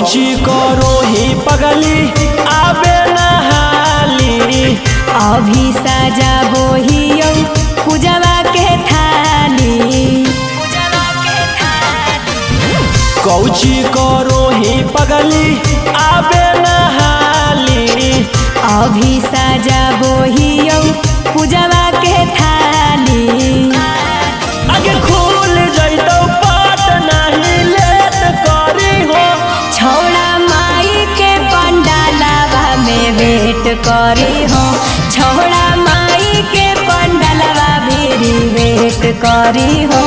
कौची करो ही पगली आबे नहाली। अभी सजाबो ही पूजवा के थाली। कौची करो ही पगली आबे नहाली। अभी सजाबो ही पूजवा के थाली। आगे खुल जइतो पाट नहीं लेट करी हो। छौड़ा माई के पंडालवा में वेट करी हो। छौड़ा माई के पंडालवा भी वेट करी हो।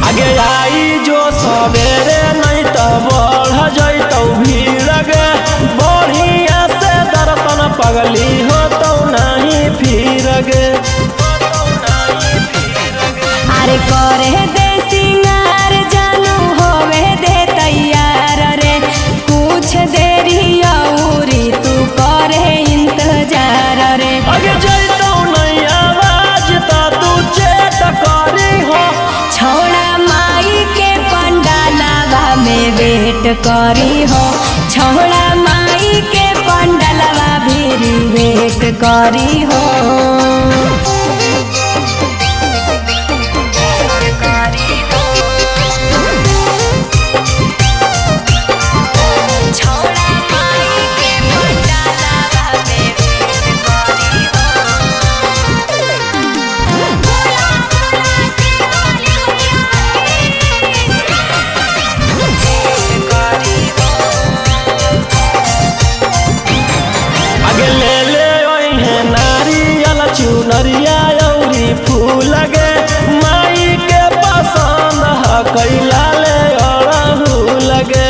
आगे आई जो सवेरे नहीं तो बढ़ जइतो भीड़ गे। बढ़िया से दर्शन पगली हो तो नहीं फिर गे। अरे करे दे सिंगार जानू होवे दे तैयार रे। कुछ देरी औरी तू करे इंतजार रे। आगे जइतो नहीं आवाज तो तू चेत करी हो। छौड़ा माई के पंडालवा में वेट करी हो। छौड़ा माई के पंडालवा भी वेट करी हो। चुनरिया औरी फूल गे। माई के पसंद है कैला ले अड़हुल गे।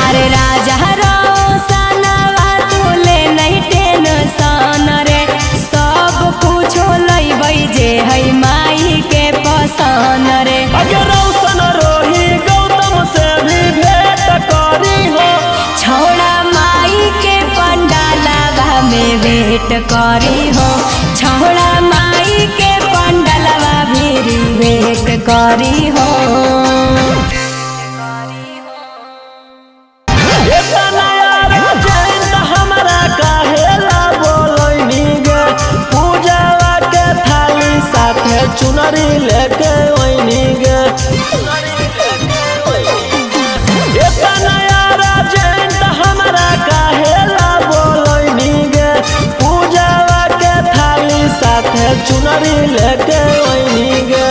अरे राजा रोशनवा तू ले नहीं टेंशन रे। सब कुछ लइबै जे है माई के पसंद रे। अगे रोशन रोही गौतम से भी भेंट करी हो। छौड़ा माई के पंडालवा में वेट करी हो। छौड़ा माई के पंडालवा भी वेट करी हो। हमरा काहेला बोलनी गे। पूजावा के थाली साथे चुनरी लेके ओइनी गे। हमरा काहेला बोलनी गे। पूजावा के थाली साथे चुनरी लेके ओइनी गे।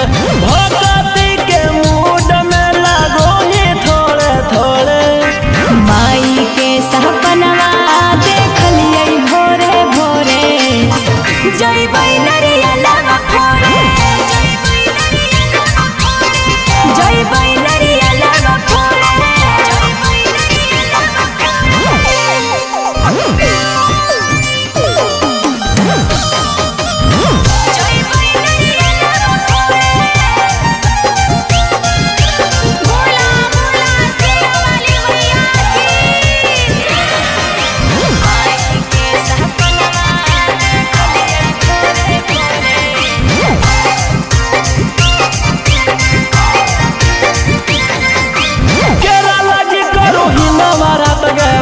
भक्ति के मूड में लागो ही थोड़े थोड़े। माई के सपनवा देख लियै भोरे भोरे। जइबै नरियलवा फोड़े। जइबै नरियलवा फोड़े।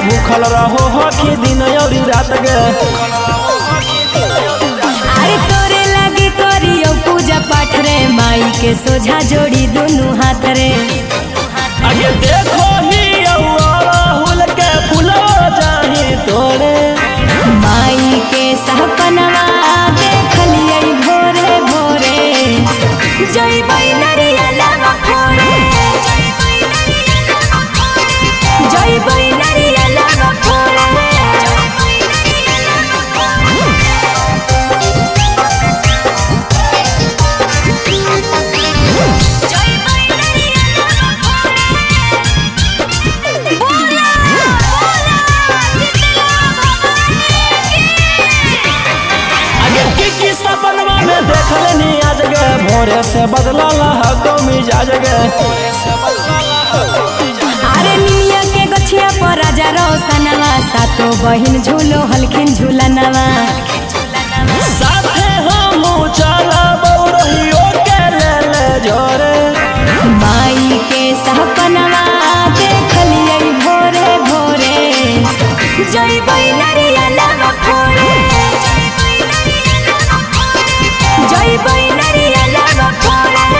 भूखल रहो हकी दिन औरी रात गे। अरे तोरे लगे करियो पूजा पाठ रे। माई के सोझा जोड़ी दोनों हाथ रे। आगे देखो ही अड़हुल के फूलवा जाही तोड़े। माई के सपनवा देख लियै भोरे भोरे। जइबै नरियलवा फोड़े। जइबै नरियलवा फोड़े। आगे की सब तोरे से बदलल हको मिजाज गे। अरे निमिया के गछिया पर राजा रोशनवा सातो बहिन झूलो हलखिन झूलनवा। साथे हम चलब रहियो के ले जोरे। माई के सपनवा देखलियै भोरे भोरे जइबै नरियलवा फोरे जइबै नरियलवा फोरे।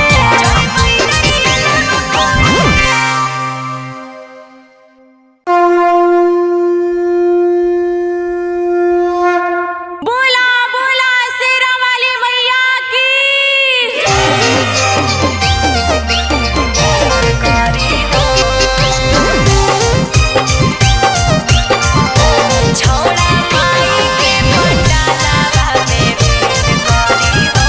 बोला बोला शेरा वाली मैया की। छोड़ा माई के पंडालवा में भेंट करी हो।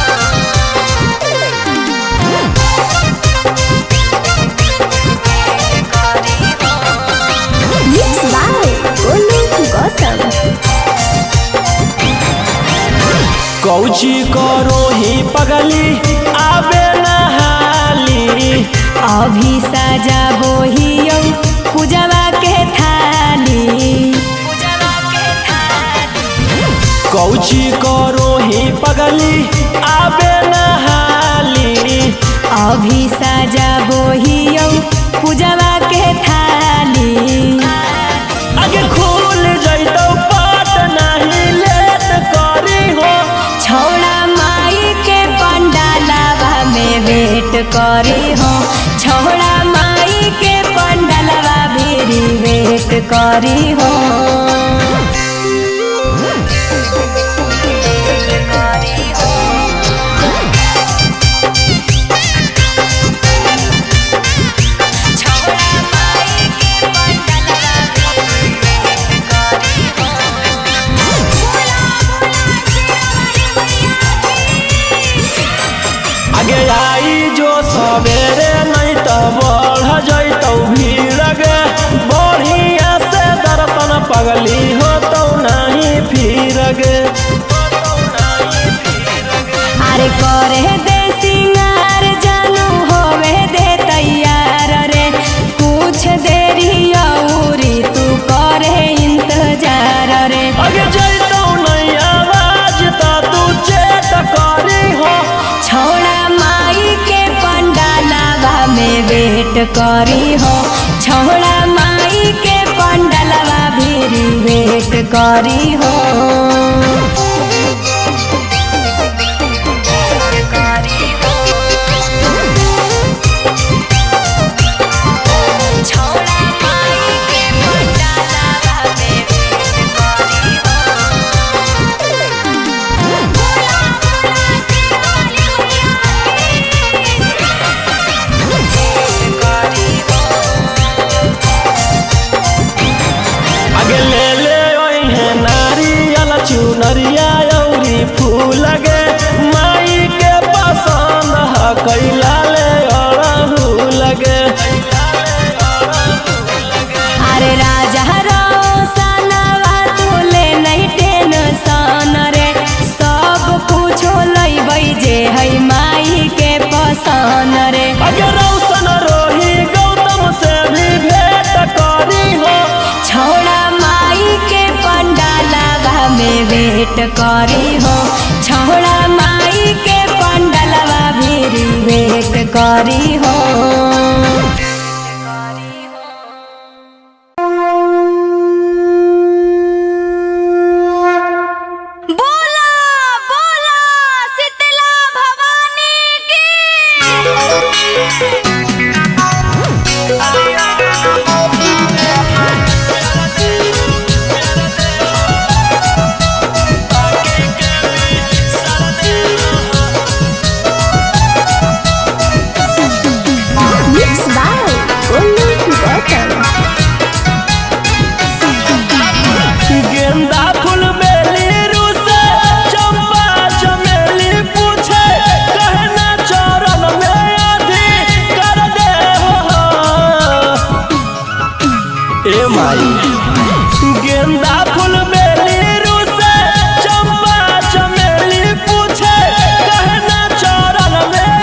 Mix by Olu Gautam। कौची करो ही पगली आबे नहाली। अभी सजाबो हियौ पूजवा के थाली। कौची करो ही पगली आबे नहाली। अभी सजाबो हियौ पूजवा के थाली। आगे खुल जइतो पाट नहीं लेट करी हो। छौड़ा माई के पंडालवा में भेंट करी हो। छौड़ा माई के पंडालवा भेरी भेंट करी हो। आगे आई जो सवेरे नहीं तो बढ़ जइतो भीड़ गे। बढ़िया से दर्शन पगली हो तो नहीं फिर गे। अरे करे दे सिंगार जानू होवे दे तैयार रे। कुछ देरी औरी तू करे इंतजार रे। आगे जइतो नहीं आवाज तो तू चेत करी हो। छौड़ा माई के पंडालवा में भेंट करी हो। छौड़ा माई के पंडालवा भेरी भेंट करी हो। छौड़ा माई के पंडालवा में भेंट करी हो। बोला बोला शेरा वाली आगे ले ले ओहे नारियल चुनरिया औरी फूल गे। माई के पसंद ह कैला ले अड़हुल गे। अरे राजा रोशनवा तूले नहीं टेंशन रे। सब कुछो लइबै जे है माई के पसंद रे। आगे रोशन रोही गौतम से भी भेंट करी हो। छौड़ा माई के पंडालवा में भेंट करी हो। छौड़ा माई के पंडालवा भेरी भेंट करी हो। बोला बोला शीतला भवानी की। गेंदा फूल बेली रूसे चंपा चमेली पूछे कहना चरण में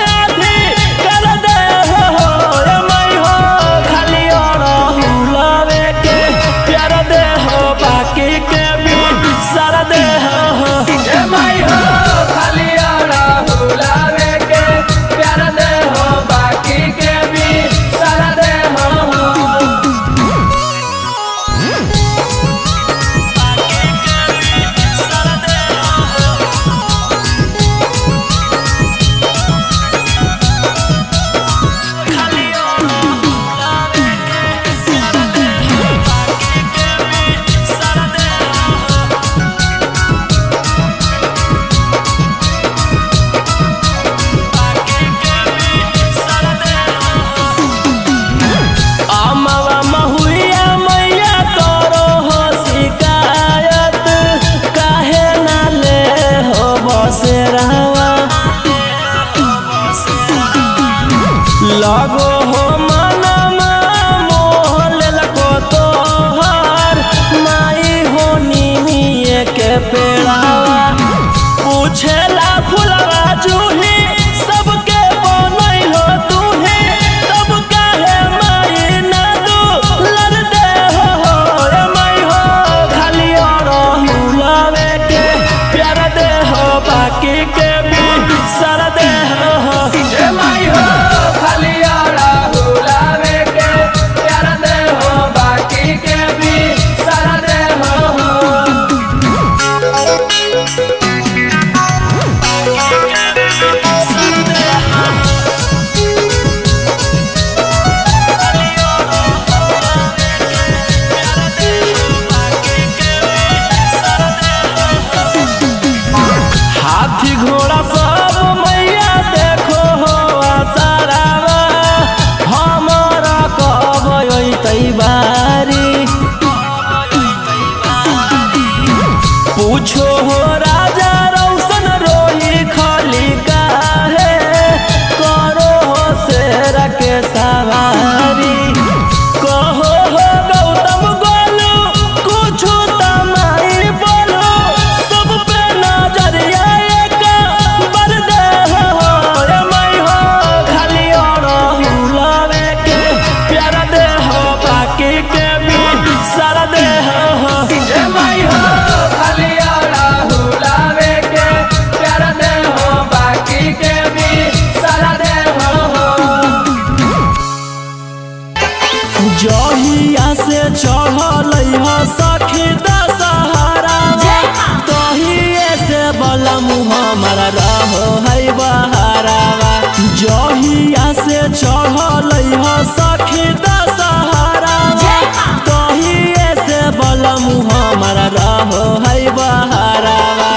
मुँह हमारा रहो है बहरावा।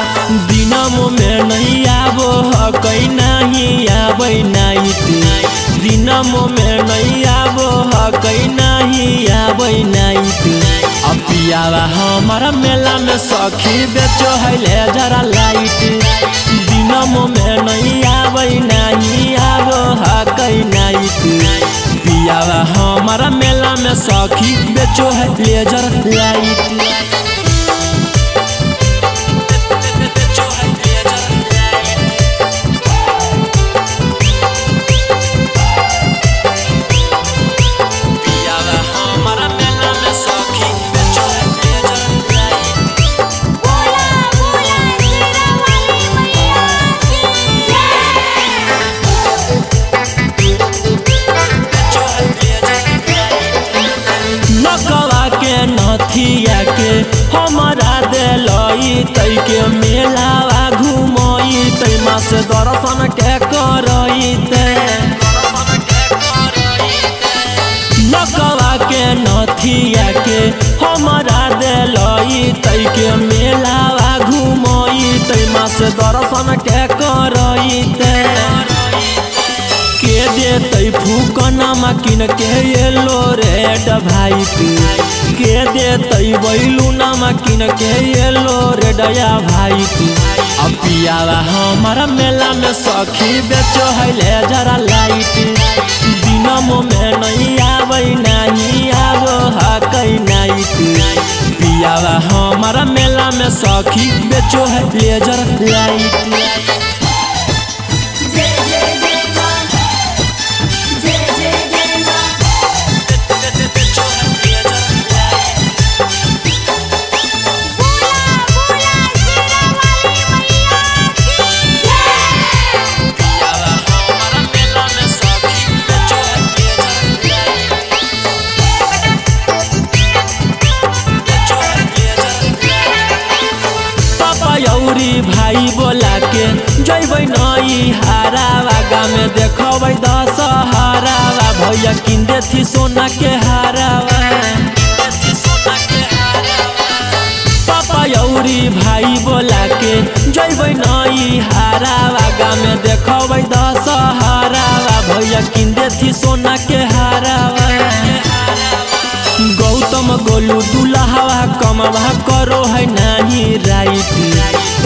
दिनमो में नहीं आबो ह कहीं नहीं आबै नाइट, दिनमो में नहीं आबो ह कहीं नहीं आबै नाइट। अब पियावा हमारा मेला में सखी बेचो है ले जरा लाइट, दिनमो में नहीं आबै नहीं आबो ह कहीं नाइट। पियावा हमारा मेला में सखी बेचो है लेजर लाइट। नथिया के हमारा दिलई तई के मेलावा घुमई तई माँ से दर्शन के करई ते। नकवा के नथिया के हमारा दिलई तई के मेलावा घुमई तई माँ से दर्शन के करई ते। के देतै फूकना मकिन के येलो रेड भाइट, के देतै बैलूना मकिन के येलो रेड या भाइट। अब पियावा हमारा मेला में सखी बेचो है ले जरा लाइट, दिनमो में नहीं आबै नहीं आबो ह कहीं नाइट। पियावा हमारा मेला में सखी बेचो है लेजर लाइट। भाई बोला के जैबै नई हारावा गाँव में देखबै दशहरावा। भैया किन देथी सोना के हारावा, पापा यौरी भाई बोला के जैबै नई हारावा गाँव में देखबै दशहरावा। भैया किन देथी सोना के हारावा। गौतम गोलू दुल्हावा कमवा करो है नाही राइट,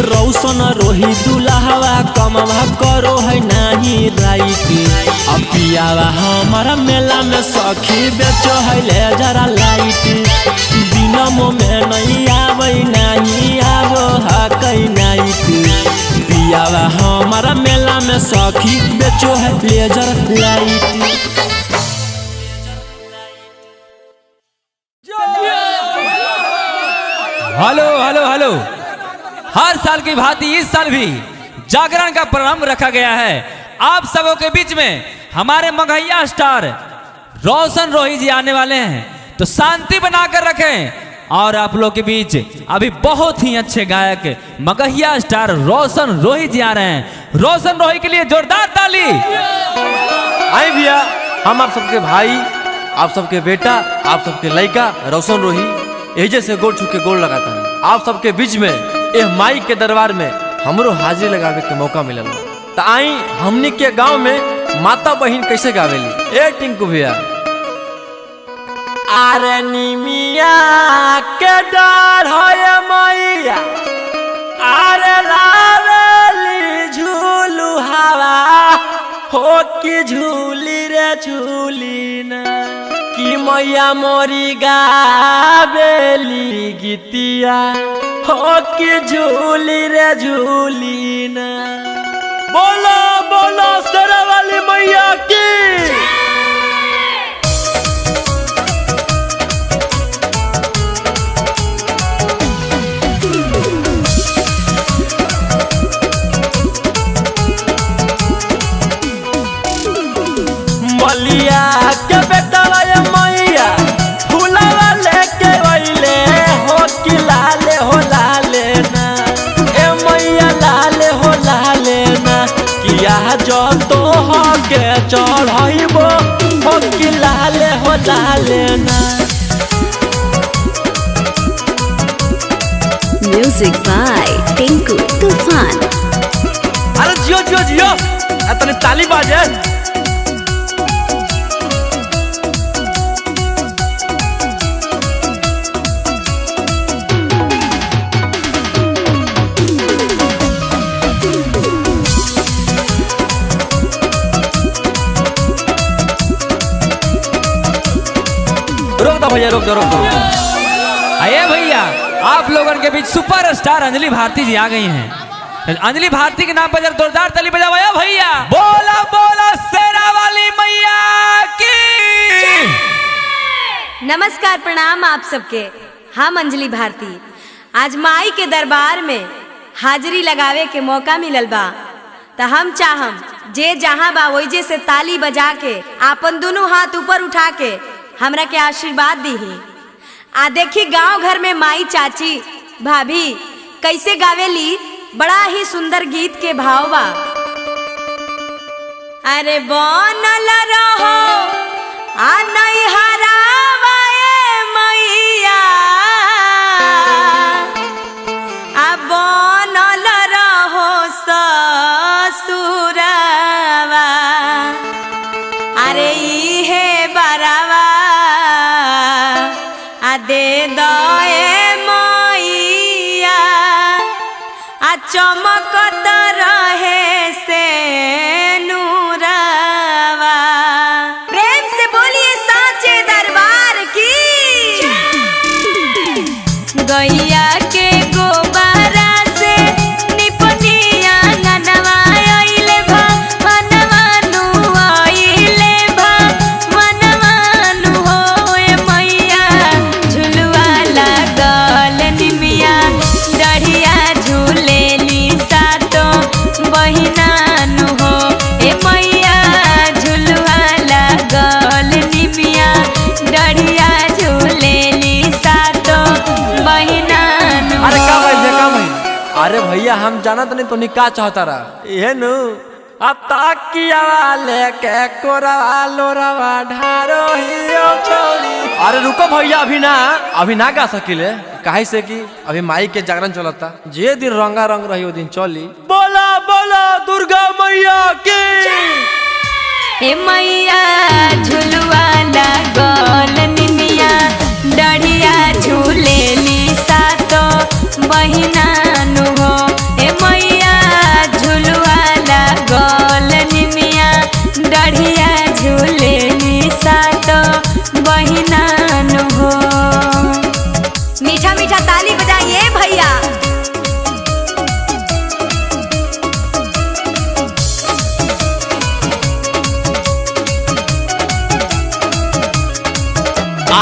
रौशन रोही दुल्हावा कमवा करो है नाही राइट। अब पियावा हमारा मेला में सखी बेचो है ले जरा लाइट, दिनमो में नहीं आबै नहीं आबो ह कहीं नाइट। पियावा हमारा मेला में सखी बेचो है laser light. Hello hello hello, हर साल की भांति इस साल भी जागरण का प्रारंभ रखा गया है। आप सबों के बीच में हमारे मगहिया स्टार रोशन रोही जी आने वाले हैं, तो शांति बनाकर रखें। और आप लोग के बीच अभी बहुत ही अच्छे गायक मगहिया स्टार रोशन रोही जी आ रहे हैं। रोशन रोही के लिए जोरदार ताली। आई भैया, हम आप सबके भाई, आप सबके बेटा, आप सबके लड़का रोशन रोही यही जैसे गोड़ छू के गोड़ लगाता है। आप सबके बीच में यह माइक के दरबार में हमरो हाजिरी लगावे के मौका मिलल। तो आई हमनी के गांव में माता बहन कैसे गावेली। ए टिंकू भैया, आरे निमिया के डर है मैया, आरे लावेली झूलू हवा हो कि झूली रे झूली ना, कि मैया मोरी गावेली गीतिया हो कि झूली रे झूली ना। बोलो बोलो शेरा वाली मैया की। मलिया के बेटा मैया फूलवा लेके वैले हो कि लाले हो लाले ना, ए मैया लाले हो लाले ना, किया जो तो हो के चढ़ाइबो हो कि लाले हो लाले ना। Music by Tinku Tufan. अरे जियो जियो जियो तने ताली बाजे। रोक दो भैया, रोक दो रोक दो। आइए भैया, आप लोगों के बीच सुपरस्टार अंजलि भारती जी आ गई हैं। अंजलि भारती के नाम पर जरा जोरदार ताली बजाओ भैया। बोला बोला शेरा वाली मैया की। नमस्कार, प्रणाम आप सबके। हम अंजलि भारती आज माई के दरबार में हाजिरी लगावे के मौका मिलल बा, तो हम चाहम जे जहाँ बा वही से ताली बजा के आपन दोनों हाथ ऊपर उठा के हमरा के आशीर्वाद दीही। आ देखी गांव घर में माई चाची भाभी कैसे गावेली, बड़ा ही सुंदर गीत के भाव बा। अरे बनल रहो आ नहीं हरावा ए मैया, आ बनल रहो ससुरवा, अरे इहे बरावा आ दे दए मैया, आ चमकत रहे से नूरवा। प्रेम से बोलिए साचे दरबार की। गैया के गोबरा से निपनिया गनवा आइले भा मनवानु, आइले भा मनवानु होए मैया। झुलवा लागल निमिया डढ़िया झूलेली सातो बहिनानु हो ए मैया। झुलवा लागल निमिया डढ़िया झूलेली सातो बहिनानु अरे का हो। भाई का भाई। अरे भैया हम जाना तो नहीं तो का चाहता रहा ये नु ताकिया वाले के कोरवा लोरवा ढारो हियो छोड़ी। अरे रुको भैया, अभी ना गा सकिले, काहे से कि अभी माई के जागरण चलता। जे दिन रंगा रंग रही वो दिन चली। बोला बोला दुर्गा मैया की। ए मैया झुलवा लागल निमिया डढ़िया झूलेली सातो बहिनानु हो ए मैया। झुलवा लागल निमिया डढ़िया झूलेली सातो बहिनानु हो। मीठा मीठा ताली बजाइए भैया।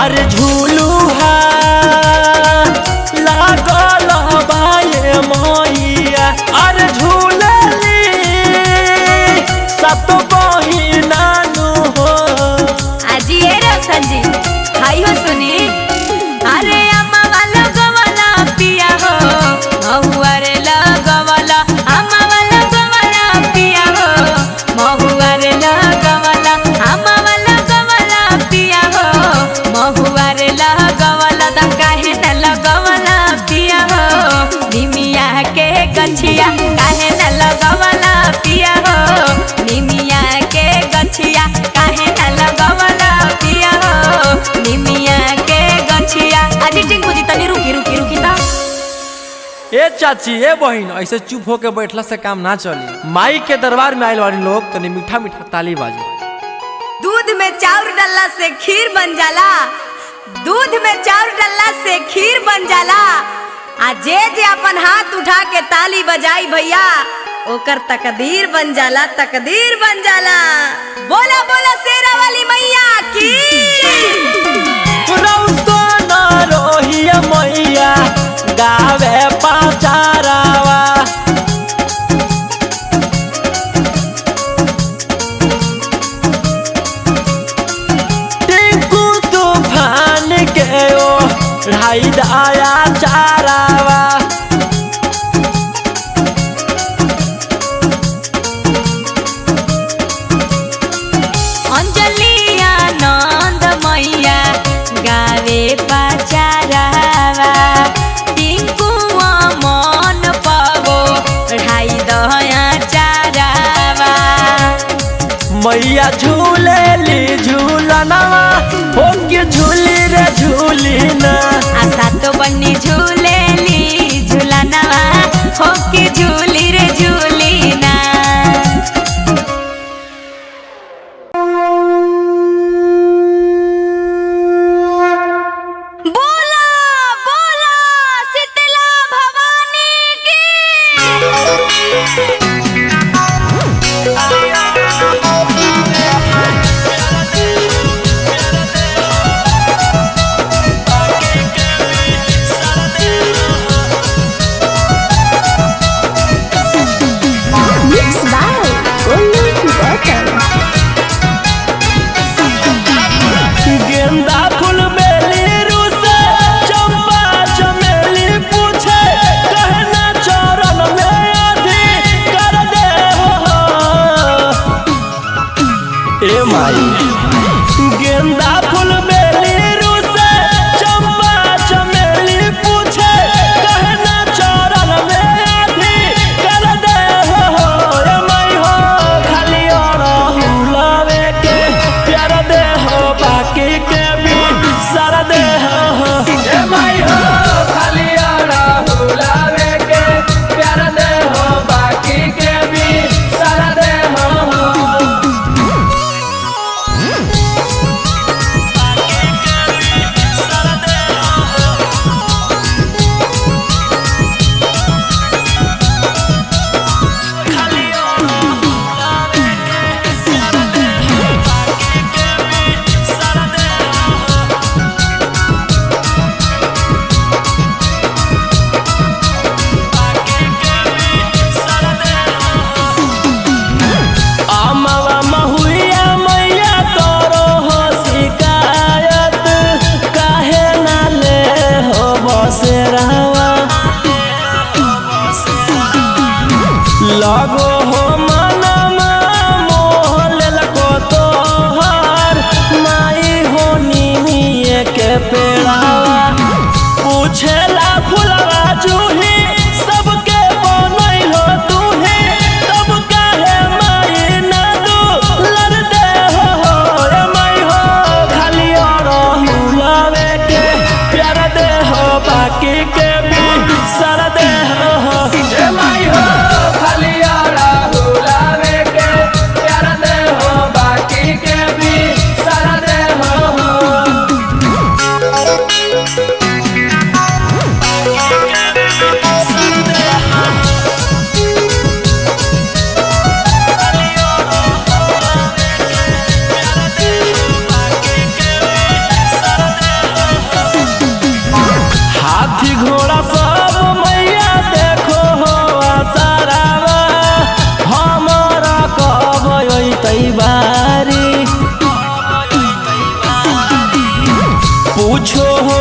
अरे झूलुहा लागल बाये मैया, अरे झूलली सत बहिनानु हो। आजी ए रोशन जी हाई हो सुनी। अरे अम्मा वाला गवाला पिया हो महुआ रे लगवाला, अम्मा वाला गवाला पिया हो महुआ रे लगवाला, अम्मा वाला गवाला पिया हो महुआ रे लगवाला। द काहे न लगवाला पिया हो निमिया के गछिया, काहे न लगवाला पिया हो निमिया के गछिया, काहे न लगवाला पिया हो निमिया के गछिया। अजी टिंकू जी तनी रुकी रुकी रुकी ता। ए चाची ए बहिन, ऐसे चुप होके बैठला से काम ना चली। माई के दरबार में आयल वाली लोग तनी मीठा मीठा ताली बाजे। दूध में चाउर डालला से खीर बन जाला, दूध में चाउर डालला से खीर बन जाला। आ जे जे अपन हाथ उठा के ताली बजाई भैया ओकर तकदीर बन जाला, तकदीर बन जाला। बोला बोला शेरा वाली मैया की। रौसन रोहिया मैया गावे पाचारावा। टिंकू तूफान के ओ ढाई दाया चारावा। अंजलि आनंद मैया गावे पाचारावा। टिंकू मैया झूलेली झूलनवा हो के झूली रे झूली ना। आशा तो बनी झूलेली झूलनवा हो के झूली रे झूली ना। बोला बोला शीतला भवानी की। Mixed by Olu Gautam. गेंदा फूल बेली रूसे चंपा चमेली पूछे कहना चरण में आधी कर दे हो। ए माई गेंदा फूल बेली रूसे चंपा चमेली पूछे कहना चरण में आधी कर दे हो। ए माई हो खाली और हुलावे के प्यार दे हो बाकी के भी सारा दे हो। ए माई हो खाली और हुलावे के प्यार दे हो बाकी के भी सारा दे हो। अमवा महुआ मैया करो हो शिकायत काहे ना ले हो बसेरावा। लगो हो मनमा मोह लेलको तोहर माई हो निमिये के पेड़ावा। पूछेला फुलवा जूही सबके बनई हो तूही तब काहे माई ना दुलर दे हो। ए माई हो खाली और हुलावे के प्यार दे हो बाकी के भी सारा दे हो। ए माई हो खाली और हुलावे के प्यार दे हो बाकी के भी सारा दे हो। हाथी घोड़ा सब मैया देखो हो आसारावा हमारा कब अइतै बारी। पूछो हो